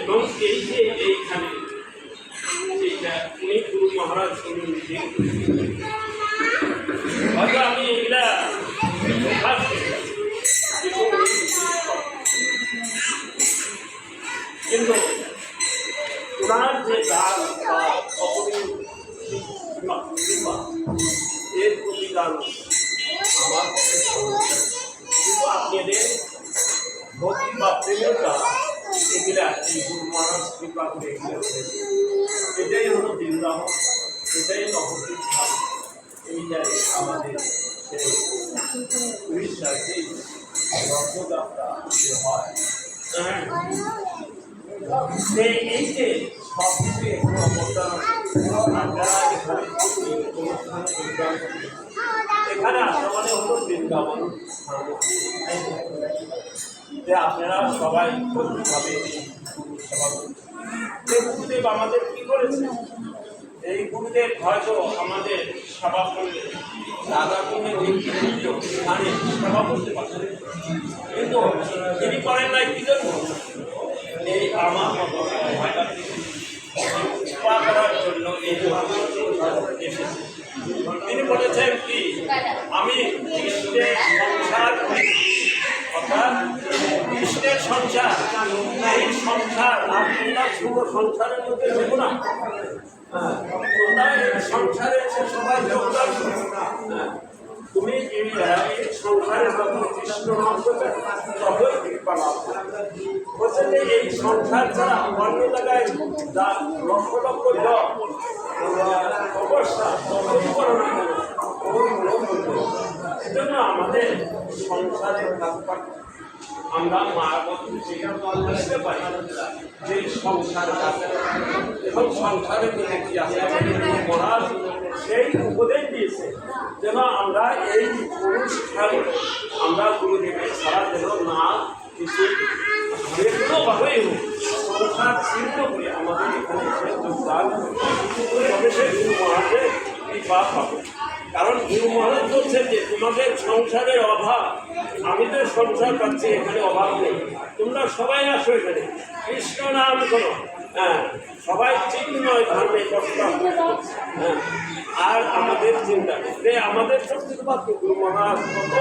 এবং এই যে এইখানে এইটা উনি গুরু মহারাজ হয়তো আমি এগুলা কিন্তু ওনার যে দান বা এর প্রতিদান আমার কিন্তু আপনাদের ভক্তি বা প্রেমের দ্বারা এগুলা এই গুরু মহারাজ কৃপা করে এগুলো হয়েছে। এটাই হলো বৃন্দাবন, এটাই নবদ্বীপ ধাম, এইটাই আমাদের সেই উড়িষ্যার যে রথযাত্রা হয়। এই যে সব কিছু এখনো অবদান যারা এখানে আসা মানে হলো বৃন্দাবন। যে আপনারা সবাই ভাবে গুরুদেব আমাদের কি করেছে, এই গুরুদেব হয়তো আমাদের সেবা করলে দাদা তুমি স্থানে সেবা করতে পারছেন, কিন্তু তিনি করেন নাই কি জন্য? এই আমার মতো সেবা করার জন্য এই এসেছে। তিনি বলেছেন কি, আমি কৃষ্ণের সংসার, অর্থাৎ কৃষ্ণের সংসার, এই সংসার আপনারা শুভ সংসারের মধ্যে দেবো না, সংসারে এসে সবাই যোগদান তুমি এই সংসারে যখন কৃষ্ণ নাম করবে তবে কৃপা লাভ বলছে যে এই সংসার ছাড়া অন্য জায়গায় যা লক্ষ লক্ষ অবস্থা এজন্য আমাদের সংসারে আমরা মা বুঝতে পারি যে সংসার এবং সংসারের মধ্যে কি আছে মহারাজ সেই উপদেশ দিয়েছে যেন আমরা এই অনুষ্ঠানে আমরা গুরুদেবের ছাড়া যেন না কিছু যেভাবেই হোক সংসার ছিন্ন করে আমাদের এখানে এসে যোগদান তবে সেই গুরু মহারাজের কৃপা পাবে। কারণ গুরু মহারাজ বলছেন যে তোমাদের সংসারের অভাব, আমি তো সংসার পাচ্ছি, এখানে অভাব নেই, তোমরা সবাই আসো এখানে কৃষ্ণ নাম করো, সবাই চিন্ময় ধর্মে কষ্ট, আর আমাদের চিন্তা যে আমাদের সত্যি পাচ্ছ গুরু মহারাজ কত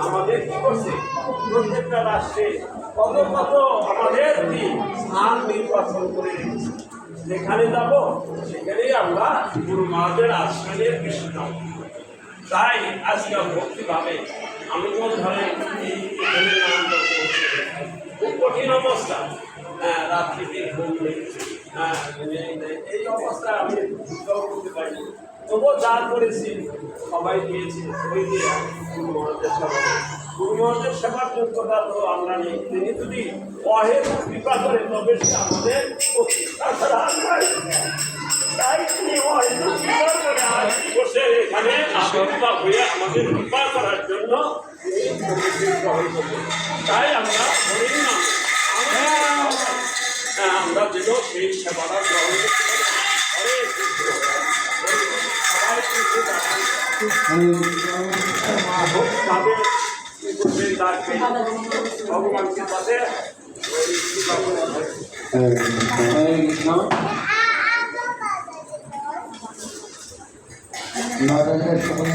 আমাদের কি করছে, প্রত্যেকটা রাষ্ট্রে কত কত আমাদের কি স্থান নির্বাচন করে রেখেছে, যেখানে যাব সেখানেই আমরা গুরু মহারাজের আশ্রমের কৃষ্ণ। তাই আজকে ভক্তিভাবে আমি তো ধরেন এখানে নাম খুব কঠিন অবস্থা, রাত্রিতে ঘুম এই অবস্থায় আমি করতে পারিনি, তবুও যা করেছি সবাই দিয়েছি, ওই দিয়ে গুরু মহারাজের সেবা, গুরু মহারাজের সেবার যোগ্যতা তো আমরা নেই, তিনি যদি অহেত কৃপা করে তবে সে আমাদের তাছাড়া তাই তিনি অহেত কৃপা করে আজ বসে এখানে আবির্ভাব হয়ে আমাদের কৃপা করার জন্য তাই আমরা হরিণ নাম আমরা যেন সেই সেবাটা গ্রহণ করতে পারি। হরে কৃষ্ণ, সবাই কিছু ভগবানকে পাশে নারায়ণের সময়